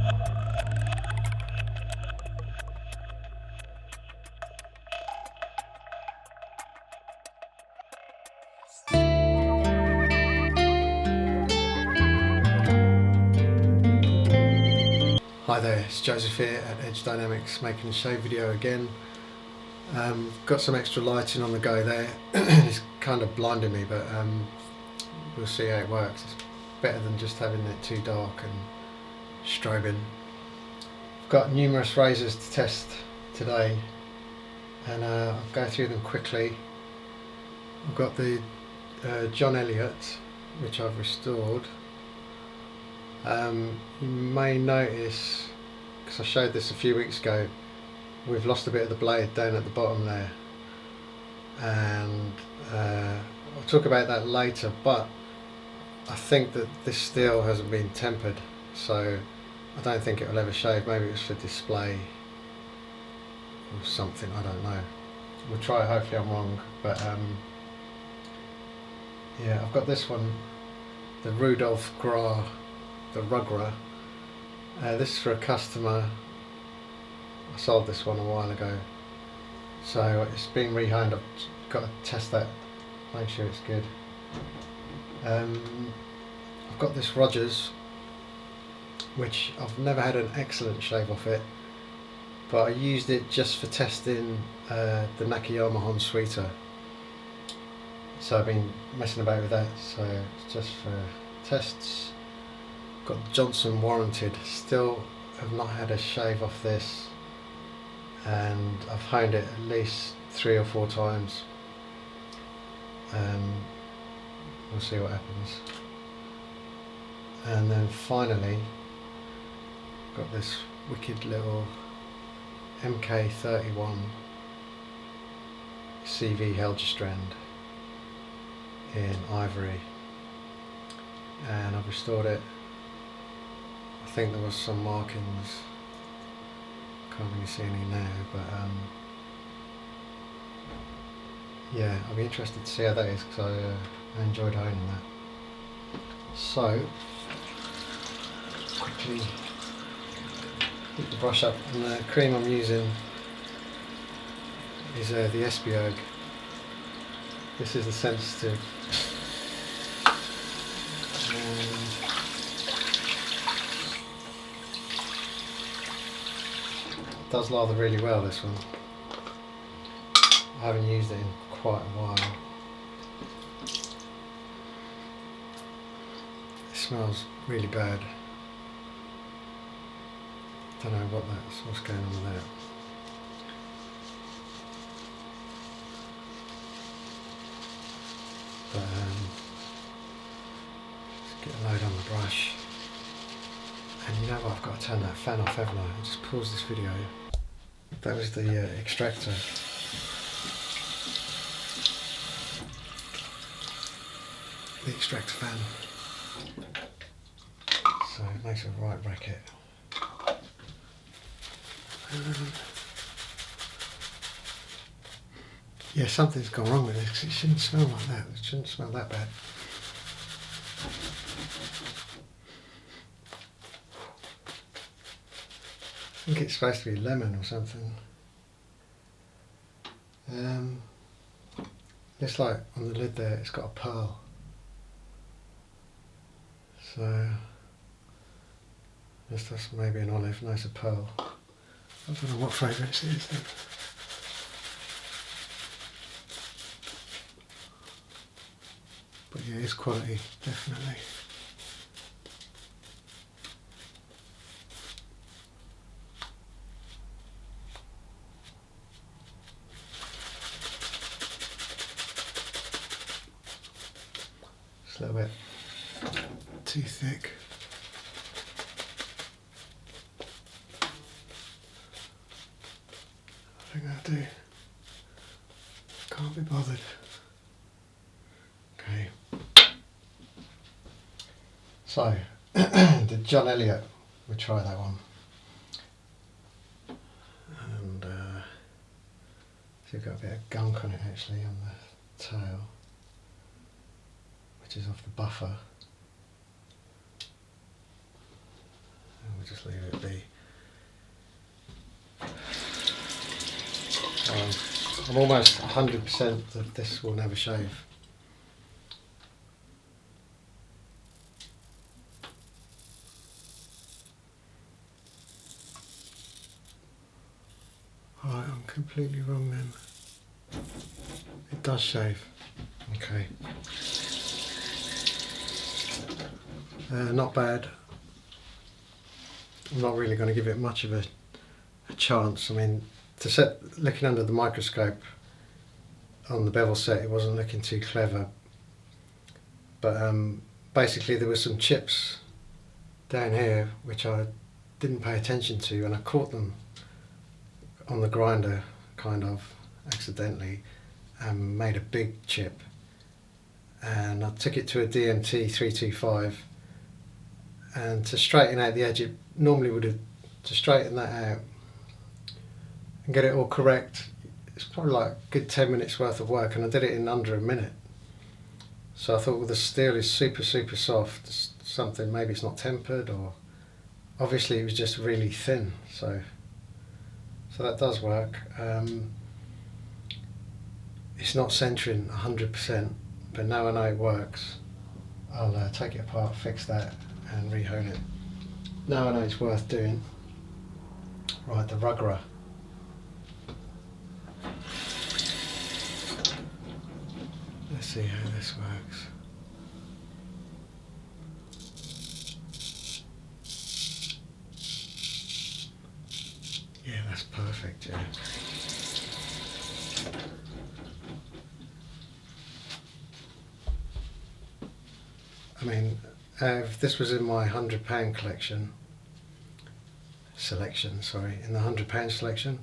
Hi there, it's Joseph here at Edge Dynamics, making a shave video again. Got some extra lighting on the go there. It's kind of blinding me, but we'll see how it works. It's better than just having it too dark and strobing. I've got numerous razors to test today, and I'll go through them quickly. I've got the John Elliott, which I've restored. You may notice, because I showed this a few weeks ago, we've lost a bit of the blade down at the bottom there, and I'll talk about that later, but I think that this steel hasn't been tempered, so I don't think it will ever shave. Maybe it was for display or something, I don't know. We'll try, hopefully I'm wrong, but yeah, I've got this one, the Rudolph Gras, the Rugra. This is for a customer. I sold this one a while ago, so it's been rehoned. I've got to test that, make sure it's good. I've got this Rogers, which I've never had an excellent shave off it, but I used it just for testing the Nakayama Hon Sweeter. So I've been messing about with that, so it's just for tests. Got Johnson warranted, still have not had a shave off this, and I've honed it at least 3 or 4 times, and we'll see what happens. And then finally got this wicked little MK31 CV Heljestrand in ivory, and I've restored it. I think there was some markings, can't really see any now, but yeah, I'll be interested to see how that is, because I enjoyed honing that. So, quickly heat the brush up, and the cream I'm using is the Esbjerg. This is the sensitive. It does lather really well, this one. I haven't used it in quite a while. It smells really bad. Don't know what's going on with that. But just get a load on the brush. And you know what, I've got to turn that fan off, haven't I? I'll just pause this video. That was the extractor. The extractor fan. So it makes a right racket. Yeah, something's gone wrong with this, because it shouldn't smell like that. It shouldn't smell that bad. I think it's supposed to be lemon or something. Looks like on the lid there it's got a pearl. So that's maybe an olive. No, it's a pearl. I don't know what fragrance it is then. But yeah, it's quality, definitely. It's a little bit too thick. I think that'll do. Can't be bothered. Okay. So, the John Elliott, we'll try that one. And so you've got a bit of gunk on it actually on the tail, which is off the buffer. And we'll just leave it I'm almost 100% that this will never shave. Alright, I'm completely wrong then. It does shave. Okay. Not bad. I'm not really going to give it much of a chance. I mean, looking under the microscope on the bevel set, it wasn't looking too clever. But basically there were some chips down here which I didn't pay attention to, and I caught them on the grinder kind of accidentally and made a big chip, and I took it to a DMT 325, and to straighten out the edge, it normally would have, to straighten that out and get it all correct, it's probably like a good 10 minutes worth of work, and I did it in under a minute. So I thought, well, the steel is super soft, something, maybe it's not tempered, or obviously it was just really thin, so that does work. It's not centering 100%, but now I know it works. I'll take it apart, fix that and rehone it. Now I know it's worth doing. Right, the rugger. Let's see how this works. Yeah, that's perfect, yeah. I mean, if this was in my £100 selection, in the £100 selection,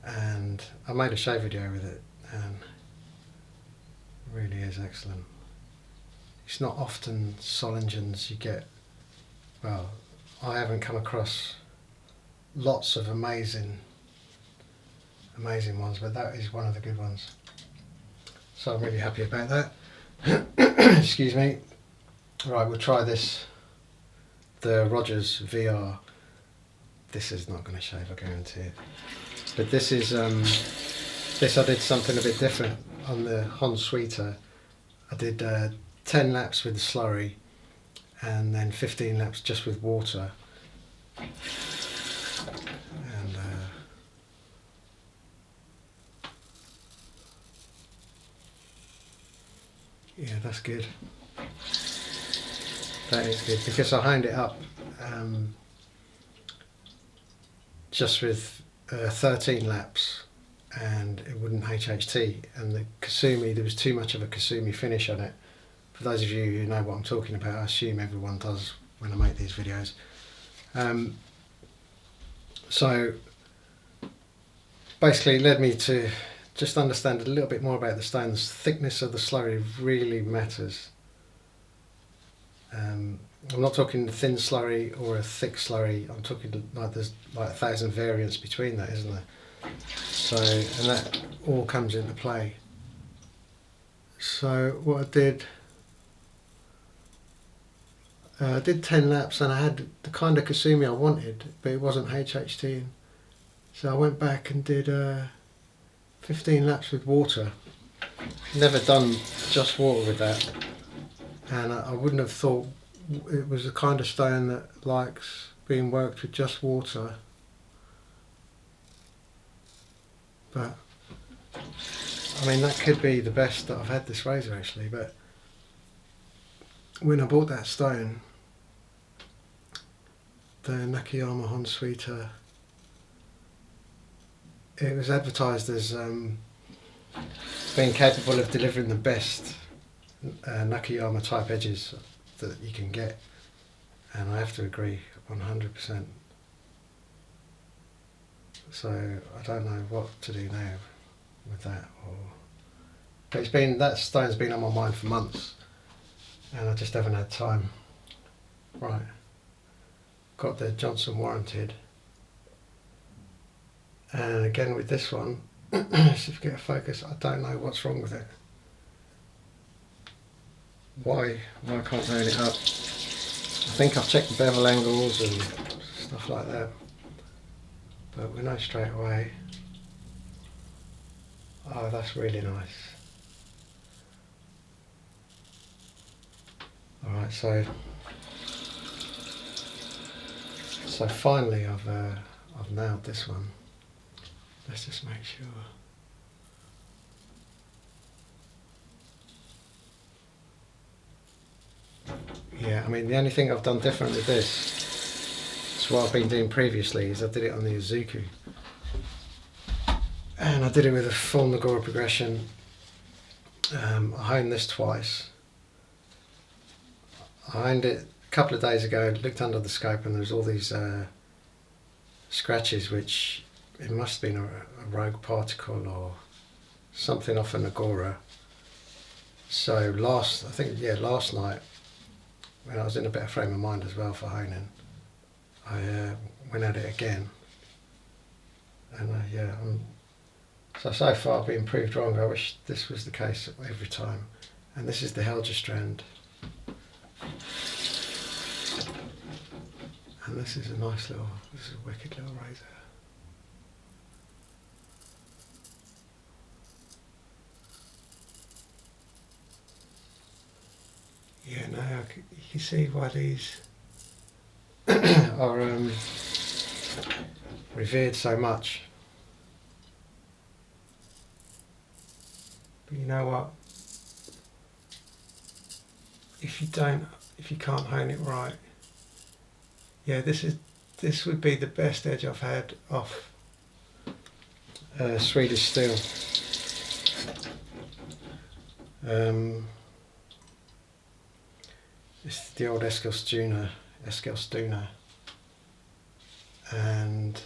and I made a shave video with it, and it really is excellent. It's not often Solingens you get, well, I haven't come across lots of amazing ones, but that is one of the good ones. So I'm really happy about that. Excuse me. Right, we'll try this, the Rogers VR. This is not going to shave, I guarantee it. But this is, this I did something a bit different on the Hon Sweeter. I did 10 laps with the slurry and then 15 laps just with water. And yeah, that's good. That is good, because I honed it up just with 13 laps, and it wouldn't HHT, and the Kasumi, there was too much of a Kasumi finish on it. For those of you who know what I'm talking about, I assume everyone does when I make these videos. So basically it led me to just understand a little bit more about the stone. The thickness of the slurry really matters. I'm not talking a thin slurry or a thick slurry, I'm talking like there's like 1,000 variants between that, isn't there? So, and that all comes into play. So what I did 10 laps, and I had the kind of Kasumi I wanted, but it wasn't HHT. So I went back and did 15 laps with water. Never done just water with that. And I wouldn't have thought it was the kind of stone that likes being worked with just water. But, I mean, that could be the best that I've had this razor actually, but when I bought that stone, the Nakayama Hon Sweeter, it was advertised as being capable of delivering the best Nakayama type edges that you can get, and I have to agree 100%. So I don't know what to do now with that, but that stone's been on my mind for months, and I just haven't had time. Right, got the Johnson warranted, and again with this one, see if we get a focus. I don't know what's wrong with it. Why can't I own it up? I think I've checked the bevel angles and stuff like that, but we know straight away. Oh, that's really nice. All right, so finally I've nailed this one. Let's just make sure. Yeah, I mean the only thing I've done different with this to what I've been doing previously is I did it on the Izuku. And I did it with a full Nagora progression. I honed this twice. I honed it a couple of days ago, looked under the scope, and there's all these scratches, which it must have been a rogue particle or something off a Nagora. So last night, when I was in a better frame of mind as well for honing, I went at it again. And so far I've been proved wrong. I wish this was the case every time. And this is the Heljestrand. And this is a wicked little razor. Yeah, now you can see why these are revered so much. But you know what? If you can't hone it right, yeah, this would be the best edge I've had off Swedish steel. It's the old Eskilstuna, and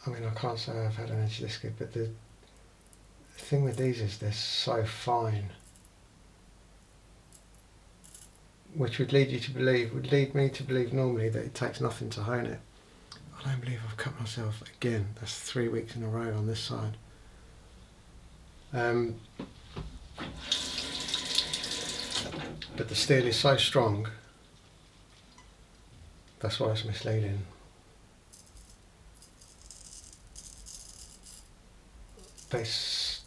I mean I can't say I've had an edge this good, but the thing with these is they're so fine, which would lead me to believe normally that it takes nothing to hone it. I don't believe I've cut myself again. That's 3 weeks in a row on this side. But the steel is so strong, that's why it's misleading. But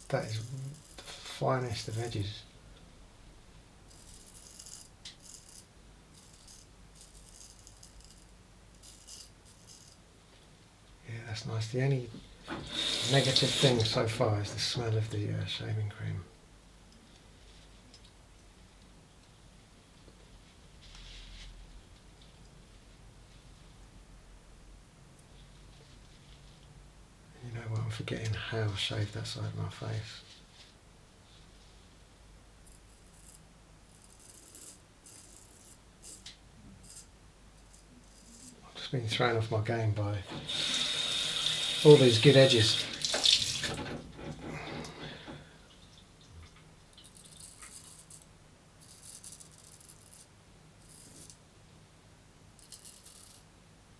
that is the finest of edges. Yeah, that's nice. The only negative thing so far is the smell of the shaving cream. You know what, I'm forgetting how I shaved that side of my face. I've just been thrown off my game by all these good edges.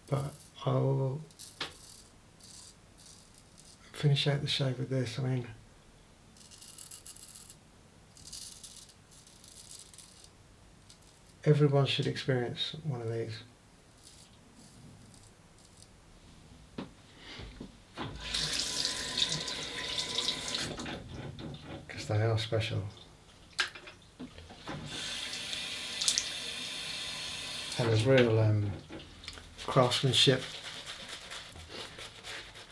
But I'll finish out the shave with this. I mean, everyone should experience one of these. Because they are special. And there's real craftsmanship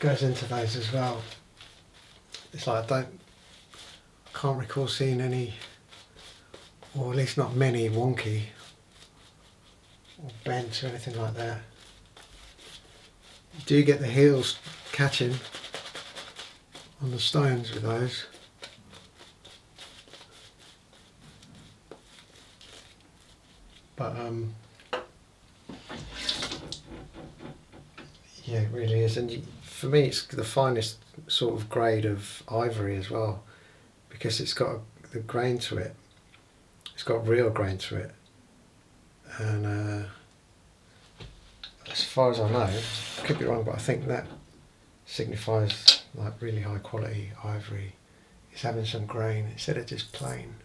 goes into those as well. It's like I can't recall seeing any, or at least not many, wonky or bent or anything like that. You do get the heels catching on the stones with those. But yeah, it really is. And for me, it's the finest sort of grade of ivory as well, because it's got the grain to it. It's got real grain to it. And as far as I know, I could be wrong, but I think that signifies like really high quality ivory. It's having some grain instead of just plain.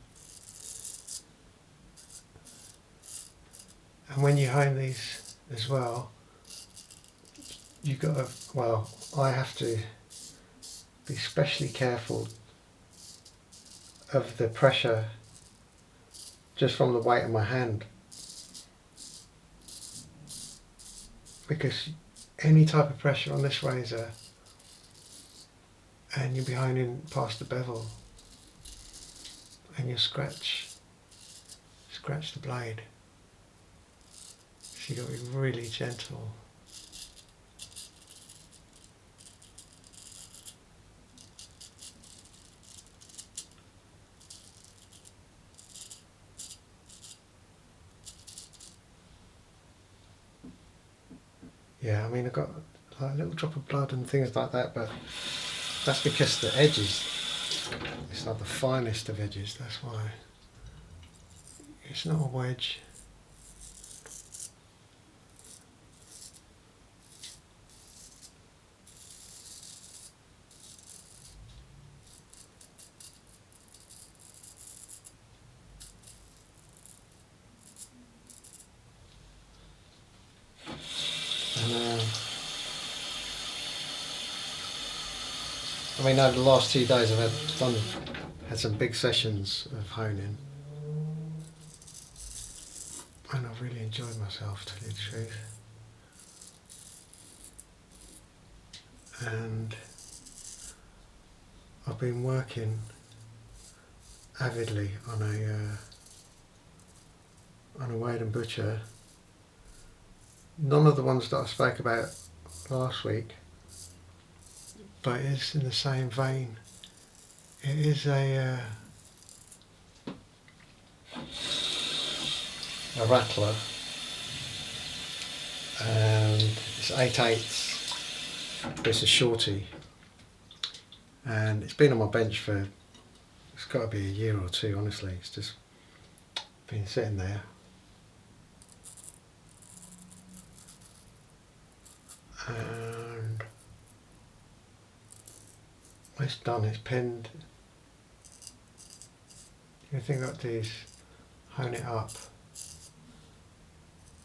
And when you hone these as well, you've got to, well, I have to be especially careful of the pressure just from the weight of my hand, because any type of pressure on this razor and you'll be honing past the bevel and you'll scratch the blade. So you've got to be really gentle. Yeah, I mean, I've got like a little drop of blood and things like that, but that's because the edges, it's not the finest of edges, that's why. It's not a wedge. And, I mean, over the last 2 days I've had some big sessions of honing, and I've really enjoyed myself, to tell you the truth. And I've been working avidly on a Wade and Butcher. None of the ones that I spoke about last week, but it's in the same vein. It is a rattler, and it's 8/8, but it's a shorty, and it's been on my bench for, it's got to be a year or two, honestly. It's just been sitting there. And it's done, it's pinned. The thing I've got to do is hone it up,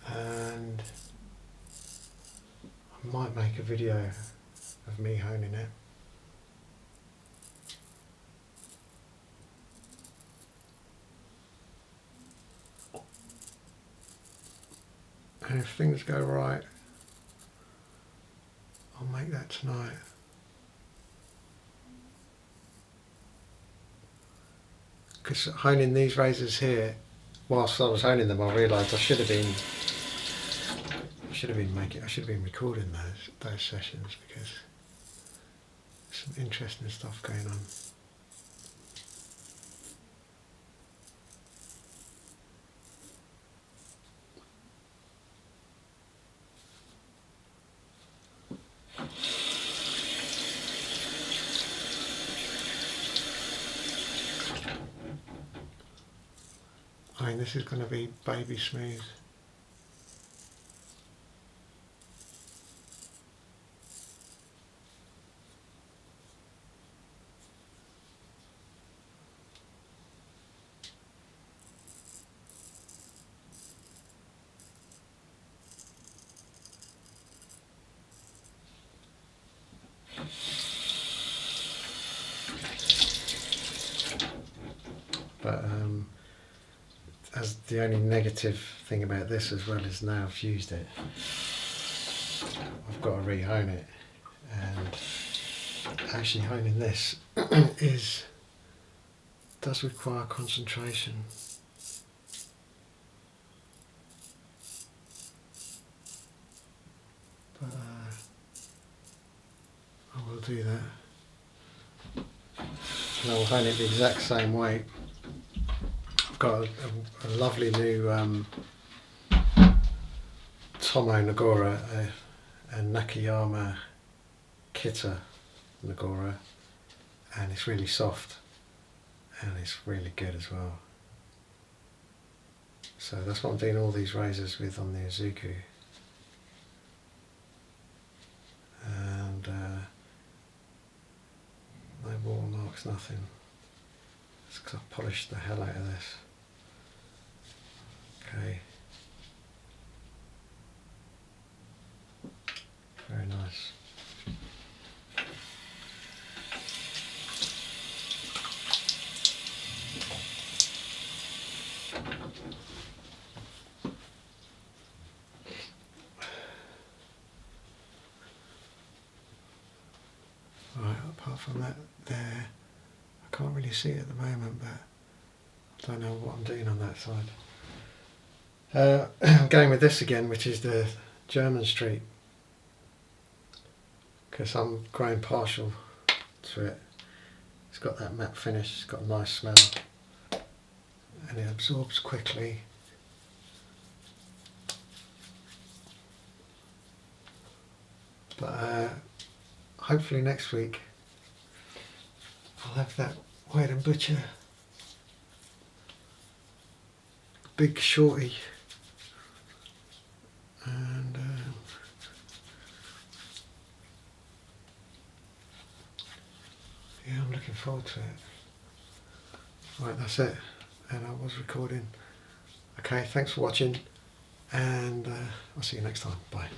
and I might make a video of me honing it. And if things go right, I'll make that tonight. Because honing these razors here, whilst I was honing them, I realised I should have been recording those sessions, because there's some interesting stuff going on. I mean, this is going to be baby smooth. But as the only negative thing about this as well is now I've used it, I've got to re-hone it, and actually honing this does require concentration. But I will do that. And I'll hone it the exact same way. I've got a lovely new Tomo Nagora, a Nakayama Kita Nagora, and it's really soft and it's really good as well. So that's what I'm doing all these razors with on the Izuku. And no wall marks, nothing. It's because I've polished the hell out of this. Okay. Very nice. Right, apart from that there, I can't really see it at the moment, but I don't know what I'm doing on that side. I'm going with this again, which is the German Street, because I'm growing partial to it. It's got that matte finish, it's got a nice smell, and it absorbs quickly. But hopefully next week I'll have that Wade and Butcher big shorty, and yeah, I'm looking forward to it. Right, that's it, and I was recording. Okay, thanks for watching, and I'll see you next time. Bye.